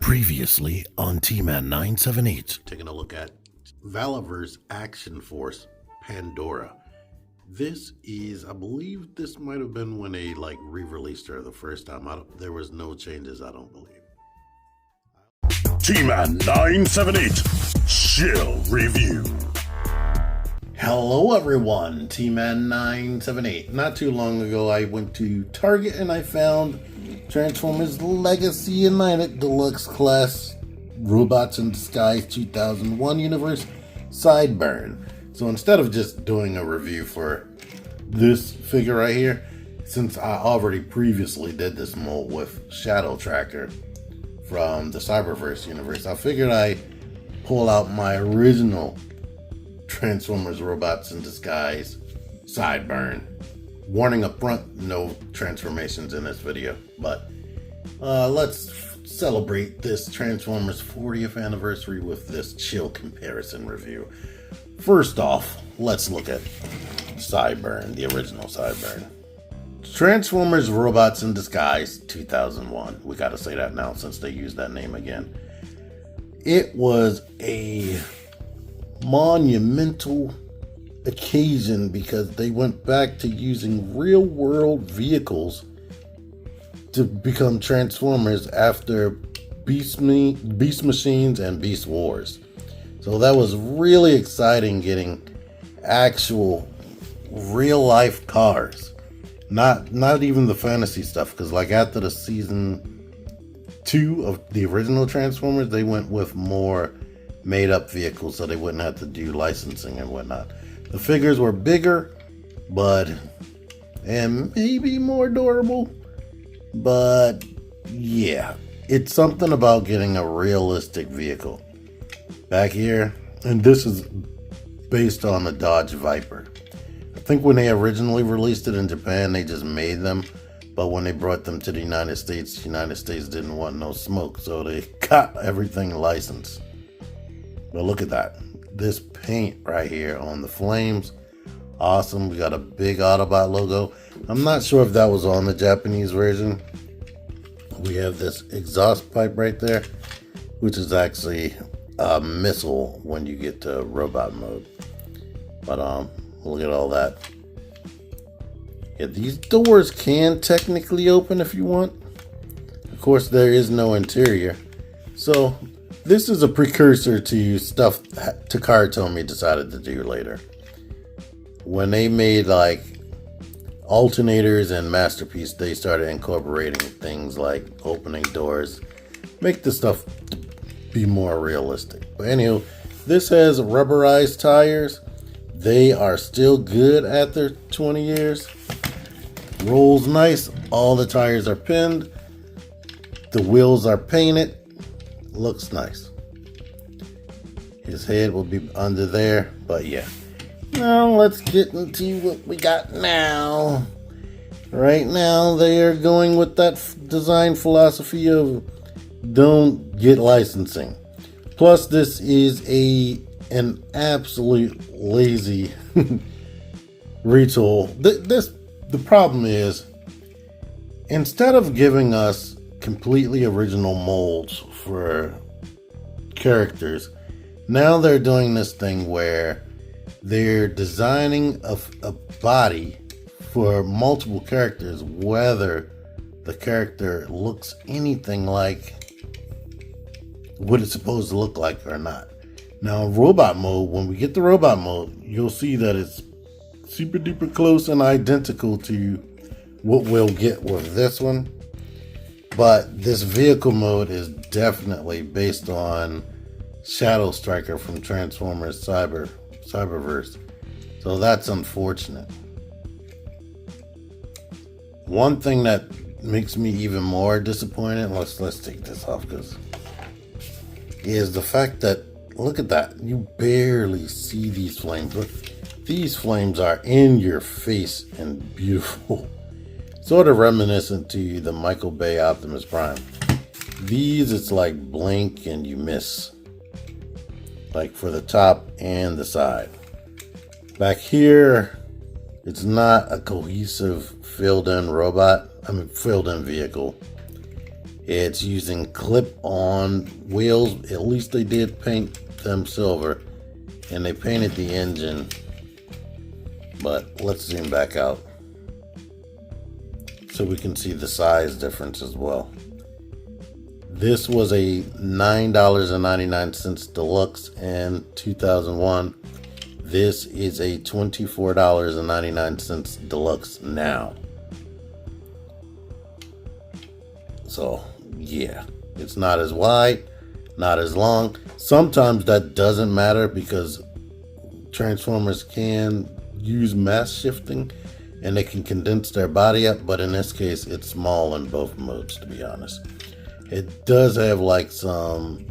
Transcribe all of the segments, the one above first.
Previously on T-Man 978. Taking a look at Valaverse Action Force Pandora. This is, I believe this might have been when they re-released her the first time. There was no changes, I don't believe. T-Man 978 Chill Review. Hello everyone, T-Man 978. Not too long ago I went to Target and I found Transformers Legacy United Deluxe Class Robots in Disguise 2001 Universe Sideburn. So instead of just doing a review for this figure right here, since I already previously did this mold with Shadow Tracker from the Cyberverse universe, I figured I'd pull out my original Transformers Robots in Disguise Sideburn. Warning up front, no transformations in this video, but let's celebrate this Transformers 40th anniversary with this chill comparison review. First off, let's look at Sideburn, the original Sideburn. Transformers Robots in Disguise 2001. We gotta say that now since they used that name again. It was a monumental occasion because they went back to using real world vehicles to become Transformers after Beast Machines and Beast Wars. So that was really exciting, getting actual real life cars. Not even the fantasy stuff, because after the season 2 of the original Transformers, they went with more made up vehicles so they wouldn't have to do licensing and whatnot. The figures were bigger, and maybe more durable, but yeah, it's something about getting a realistic vehicle. Back here, and this is based on the Dodge Viper. I think when they originally released it in Japan, they just made them, but when they brought them to the United States didn't want no smoke, so they got everything licensed. But look at that. This paint right here on the flames, awesome. We got a big Autobot logo. I'm not sure if that was on the Japanese version. We have this exhaust pipe right there, which is actually a missile when you get to robot mode. But look at all that. Yeah, these doors can technically open if you want. Of course, there is no interior. So this is a precursor to stuff Takara Tomy decided to do later. When they made alternators and Masterpiece, they started incorporating things like opening doors, make the stuff be more realistic. But anyway, this has rubberized tires. They are still good after 20 years. Rolls nice. All the tires are pinned. The wheels are painted. Looks nice. His head will be under there, but yeah. Now let's get into what we got now. Right now they are going with that design philosophy of don't get licensing. Plus this is an absolute lazy retool. The problem is, instead of giving us completely original molds for characters, now they're doing this thing where they're designing a body for multiple characters, whether the character looks anything like what it's supposed to look like or not. Now in robot mode, when we get to robot mode, you'll see that it's super duper close and identical to what we'll get with this one. But this vehicle mode is definitely based on Shadow Striker from Transformers Cyberverse. So that's unfortunate. One thing that makes me even more disappointed, let's take this off, is the fact that, look at that, you barely see these flames. Look, these flames are in your face and beautiful. Sort of reminiscent to the Michael Bay Optimus Prime. These, it's like blink and you miss. Like for the top and the side. Back here, it's not a cohesive filled in vehicle. It's using clip-on wheels. At least they did paint them silver, and they painted the engine. But let's zoom back out so we can see the size difference as well. This was a $9.99 Deluxe in 2001. This is a $24.99 Deluxe now. So yeah, it's not as wide, not as long. Sometimes that doesn't matter because Transformers can use mass shifting and they can condense their body up, but in this case it's small in both modes, to be honest. It does have like some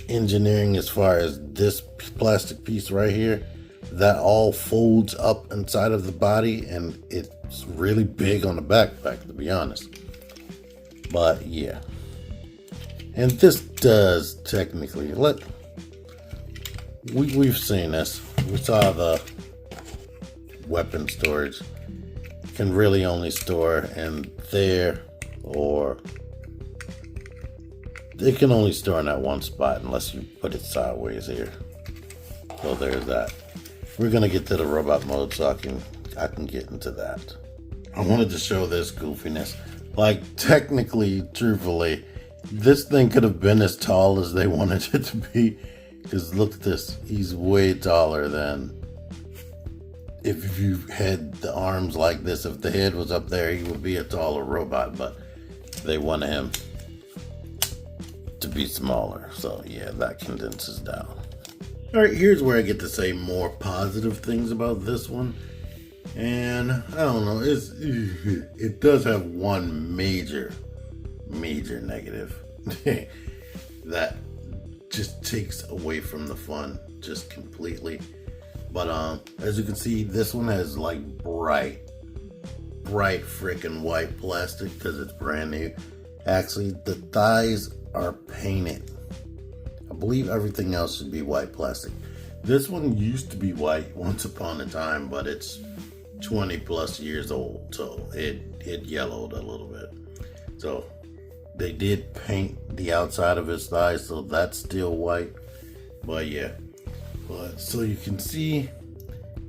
engineering as far as this plastic piece right here that all folds up inside of the body, and it's really big on the backpack, to be honest. But yeah, and this does technically we've seen this. We saw the weapon storage can really only store in there, or it can only store in that one spot unless you put it sideways here. So there's that. We're gonna get to the robot mode so I can get into that. I wanted to show this goofiness. Like, technically, truthfully, this thing could have been as tall as they wanted it to be. Because look at this, he's way taller than if you had the arms like this. If the head was up there, he would be a taller robot, but they wanted him to be smaller. So yeah, that condenses down. All right, here's where I get to say more positive things about this one. And I don't know, it does have one major negative that just takes away from the fun just completely. But as you can see, this one has like bright freaking white plastic because it's brand new. Actually, the thighs are painted. I believe everything else should be white plastic. This one used to be white once upon a time, but it's 20 plus years old, so it yellowed a little bit. So they did paint the outside of his thighs, so that's still white. But yeah, so you can see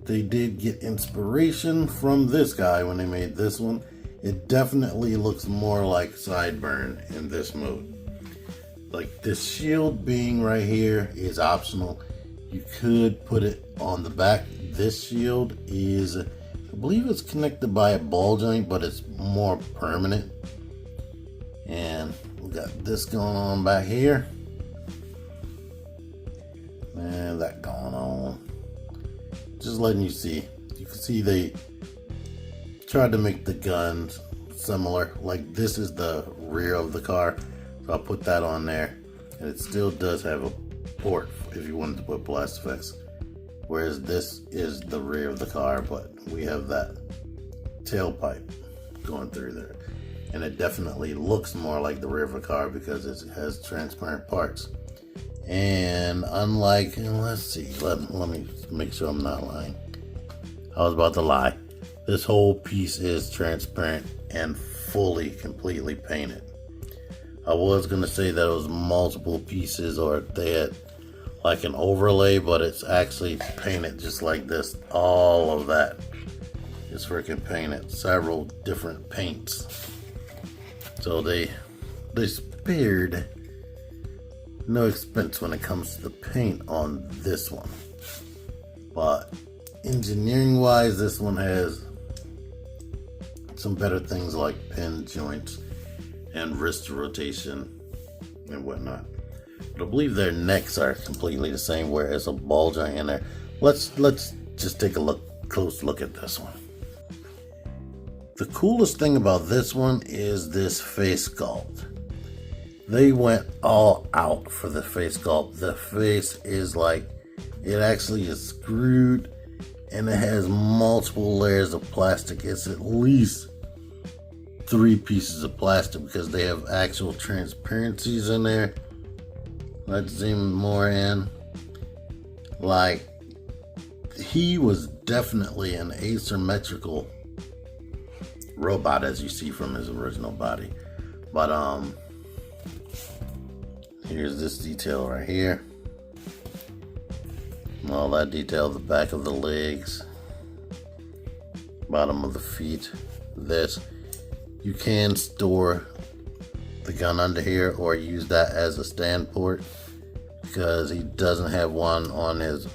they did get inspiration from this guy when they made this one. It definitely looks more like Sideburn in this mode. Like, this shield being right here is optional. You could put it on the back. This shield is, I believe it's connected by a ball joint, but it's more permanent. And we got this going on back here. And that going on. Just letting you see. You can see they tried to make the guns similar. Like, this is the rear of the car. So I'll put that on there. And it still does have a port if you wanted to put blast effects. Whereas this is the rear of the car, but we have that tailpipe going through there. And it definitely looks more like the rear of a car because it has transparent parts. And unlike, let's see, let me make sure I'm not lying. I was about to lie. This whole piece is transparent and fully, completely painted. I was going to say that it was multiple pieces or they had like an overlay, but it's actually painted just like this. All of that is freaking painted. Several different paints. So they spared no expense when it comes to the paint on this one. But engineering wise, this one has some better things like pin joints and wrist rotation and whatnot. But I believe their necks are completely the same, whereas a ball joint in there. Let's just take a close look at this one. The coolest thing about this one is this face sculpt. They went all out for the face sculpt. The face is like, it actually is screwed and it has multiple layers of plastic. It's at least 3 pieces of plastic because they have actual transparencies in there. Let's zoom more in. Like, he was definitely an asymmetrical robot as you see from his original body. But Here's this detail right here. And all that detail, the back of the legs, bottom of the feet. This, you can store the gun under here or use that as a stand port, because he doesn't have one on his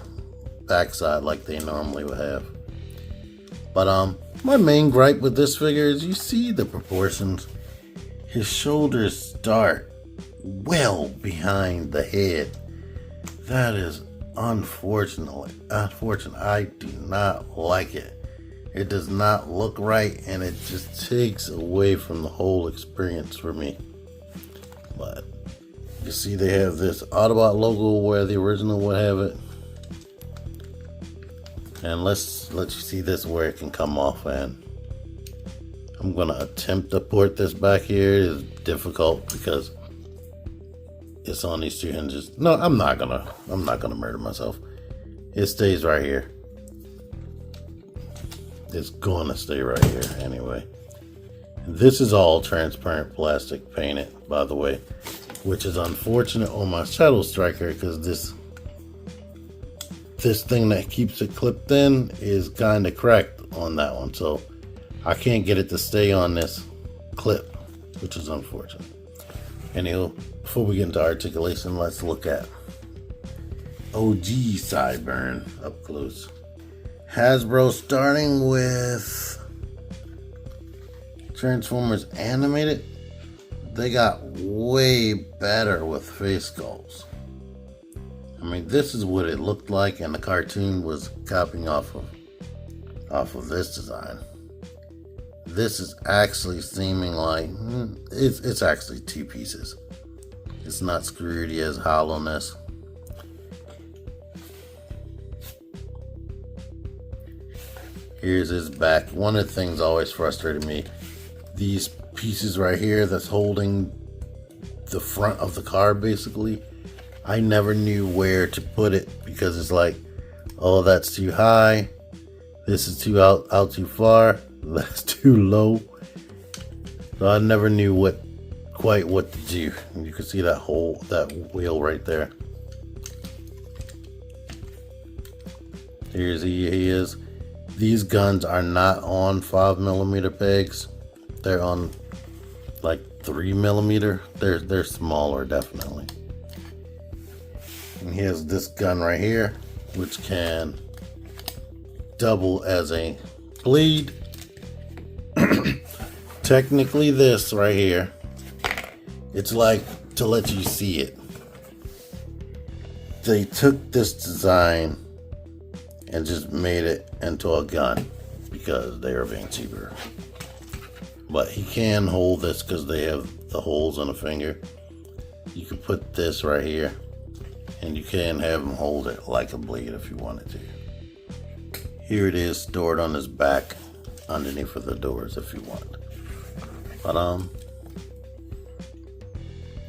backside like they normally would have. But my main gripe with this figure is you see the proportions. His shoulders start well behind the head. That is unfortunate. I do not like it. It does not look right, and it just takes away from the whole experience for me. But you see they have this Autobot logo where the original would have it. And let's let you see this where it can come off, and I'm gonna attempt to port this back here. It's difficult because it's on these two hinges. No, I'm not gonna murder myself. It stays right here. It's gonna stay right here anyway. This is all transparent plastic painted, by the way, which is unfortunate on my Shadow Striker, because this thing that keeps it clipped in is kind of cracked on that one, so I can't get it to stay on this clip, which is unfortunate. Anywho, before we get into articulation, let's look at OG Sideburn up close. Hasbro, starting with Transformers Animated, they got way better with face sculpts. I mean, this is what it looked like, and the cartoon was copying off of this design. This is actually seeming like it's actually two pieces. It's not screwed. He has hollowness. Here's his back. One of the things always frustrated me, these pieces right here that's holding the front of the car, basically, I never knew where to put it, because it's like, oh, that's too high, this is too out too far, that's too low. So I never knew quite what to do. And you can see that wheel right there. He is. These guns are not on 5mm pegs. They're on like 3mm. They're smaller, definitely. And he has this gun right here, which can double as a bleed. Technically, this right here, it's like, to let you see it, they took this design and just made it into a gun because they are being cheaper. But he can hold this because they have the holes on the finger. You can put this right here, and you can have him hold it like a blade if you wanted to. Here it is stored on his back underneath of the doors if you want. But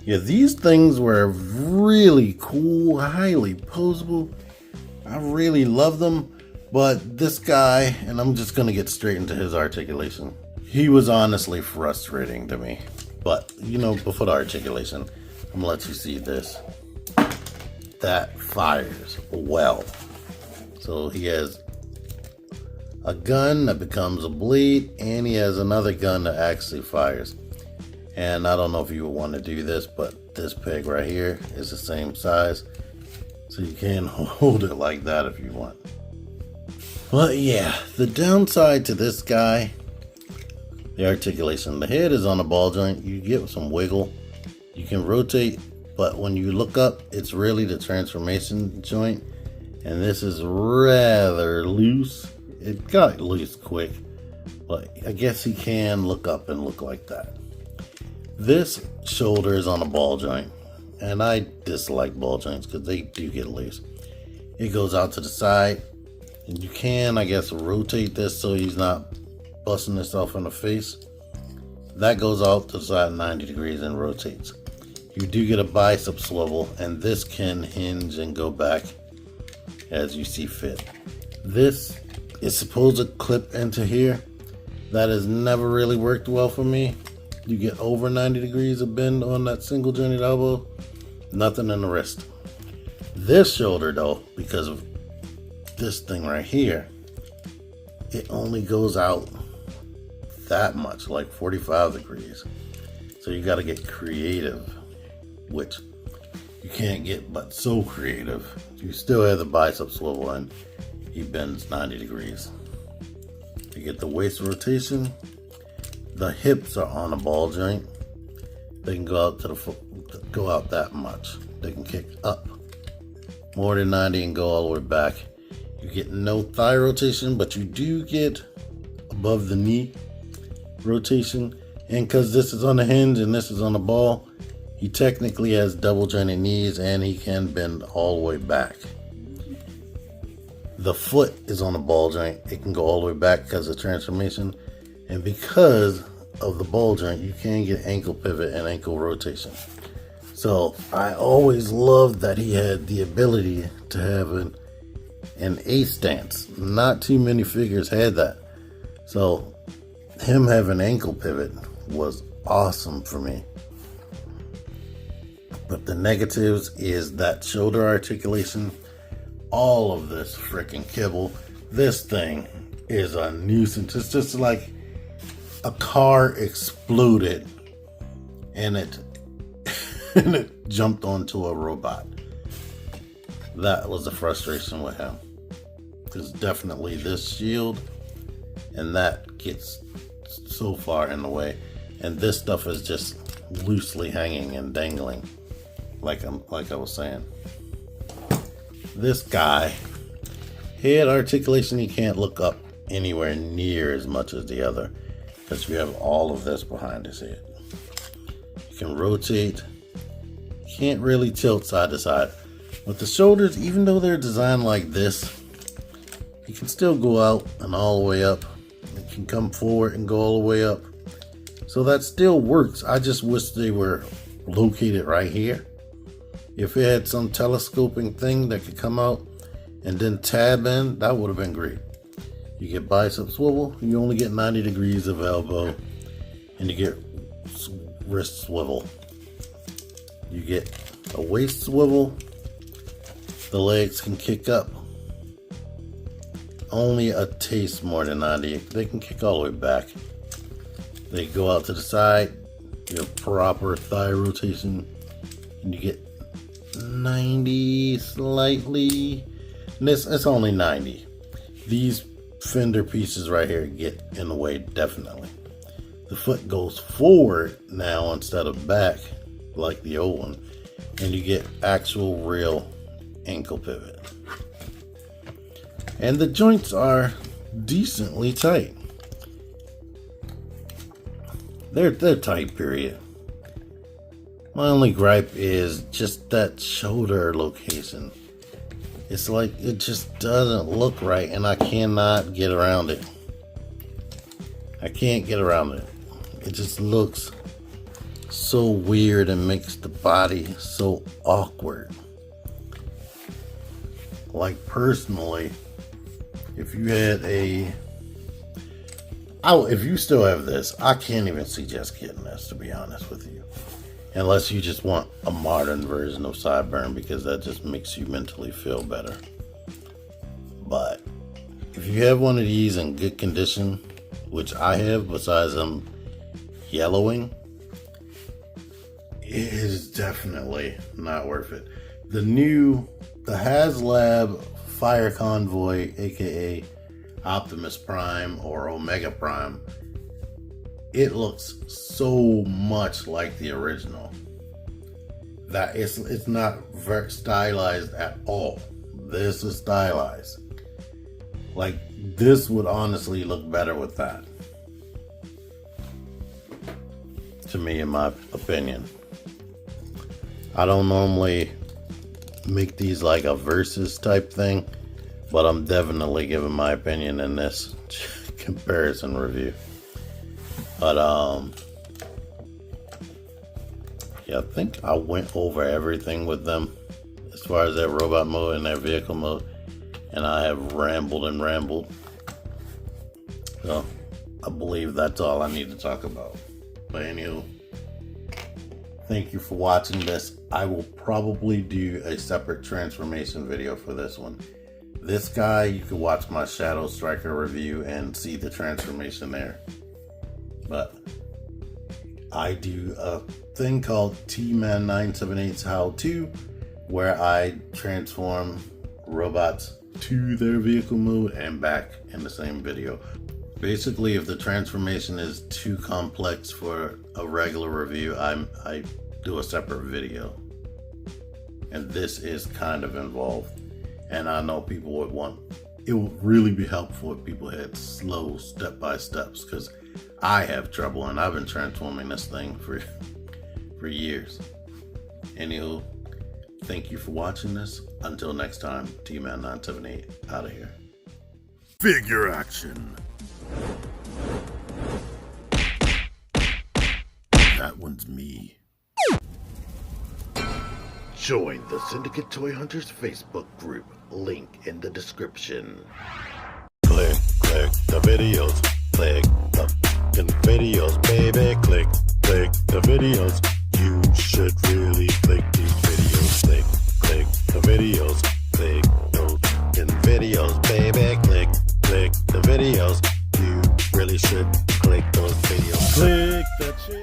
yeah, these things were really cool, highly posable. I really love them. But this guy, and I'm just gonna get straight into his articulation, he was honestly frustrating to me. But you know, before the articulation, I'm gonna let you see this. That fires well. So he has a gun that becomes a bleed, and he has another gun that actually fires. And I don't know if you would want to do this, but this peg right here is the same size, so you can hold it like that if you want. But yeah, the downside to this guy, the articulation, the head is on a ball joint. You get some wiggle, you can rotate, but when you look up, it's really the transformation joint, and this is rather loose. It got loose quick, but I guess he can look up and look like that. This shoulder is on a ball joint, and I dislike ball joints because they do get loose. It goes out to the side, and you can, I guess, rotate this so he's not busting himself in the face. That goes out to the side 90 degrees and rotates. You do get a bicep swivel, and this can hinge and go back as you see fit. This is supposed to clip into here. That has never really worked well for me. You get over 90 degrees of bend on that single jointed elbow. Nothing in the wrist. This shoulder though, because of this thing right here, it only goes out that much, like 45 degrees. So you got to get creative, which you can't get but so creative. You still have the bicep swivel and he bends 90 degrees. You get the waist rotation. The hips are on a ball joint. They can go out to the foot, go out that much. They can kick up more than 90 and go all the way back. You get no thigh rotation, but you do get above the knee rotation. And because this is on the hinge and this is on the ball, he technically has double jointed knees and he can bend all the way back. The foot is on the ball joint. It can go all the way back because of transformation. And because of the ball joint, you can get ankle pivot and ankle rotation. So I always loved that he had the ability to have an A stance. Not too many figures had that. So him having ankle pivot was awesome for me. But the negatives is that shoulder articulation. All of this freaking kibble. This thing is a nuisance. It's just like a car exploded and it jumped onto a robot. That was the frustration with him. There's definitely this shield, and that gets so far in the way, and this stuff is just loosely hanging and dangling, like I was saying. This guy, head articulation, you can't look up anywhere near as much as the other because you have all of this behind his head. You can rotate. You can't really tilt side to side. But the shoulders, even though they're designed like this, you can still go out and all the way up. It can come forward and go all the way up. So that still works. I just wish they were located right here. If it had some telescoping thing that could come out and then tab in, that would have been great. You get bicep swivel, you only get 90 degrees of elbow, and you get wrist swivel. You get a waist swivel, the legs can kick up. Only a taste more than 90. They can kick all the way back. They go out to the side, your proper thigh rotation, and you get 90 slightly. And it's only 90. These fender pieces right here get in the way definitely. The foot goes forward now instead of back like the old one, and you get actual real ankle pivot. And the joints are decently tight. They're tight, period. My only gripe is just that shoulder location. It's like it just doesn't look right, and I cannot get around it. I can't get around it. It just looks so weird and makes the body so awkward. Like personally, if you had if you still have this, I can't even suggest getting this, to be honest with you. Unless you just want a modern version of Sideburn, because that just makes you mentally feel better. But if you have one of these in good condition, which I have, besides them yellowing, it is definitely not worth it. The HasLab Fire Convoy, aka Optimus Prime or Omega Prime, it looks so much like the original that it's not very stylized at all. This is stylized. Like, this would honestly look better with that, to me, in my opinion. I don't normally make these like a versus type thing, but I'm definitely giving my opinion in this comparison review. But yeah, I think I went over everything with them as far as that robot mode and that vehicle mode, and I have rambled and rambled. So I believe that's all I need to talk about. But anywho, Thank you for watching this. I will probably do a separate transformation video for this one. This guy, you can watch my Shadow Striker review and see the transformation there. But I do a thing called T-Man 978's How To, where I transform robots to their vehicle mode and back in the same video. Basically, if the transformation is too complex for a regular review, I do a separate video. And this is kind of involved. And I know people would want, it would really be helpful if people had slow step-by-steps, because I have trouble and I've been transforming this thing for years. Anywho, thank you for watching this. Until next time, T-Man 978 out of here. Figure action. That one's me. Join the Syndicate Toy Hunters Facebook group. Link in the description. Click the videos. Click the fucking videos, baby. Click the videos. You should really click these videos. Click the videos. Click those fucking videos, baby. Click the videos. You really should click those videos. Click that shit.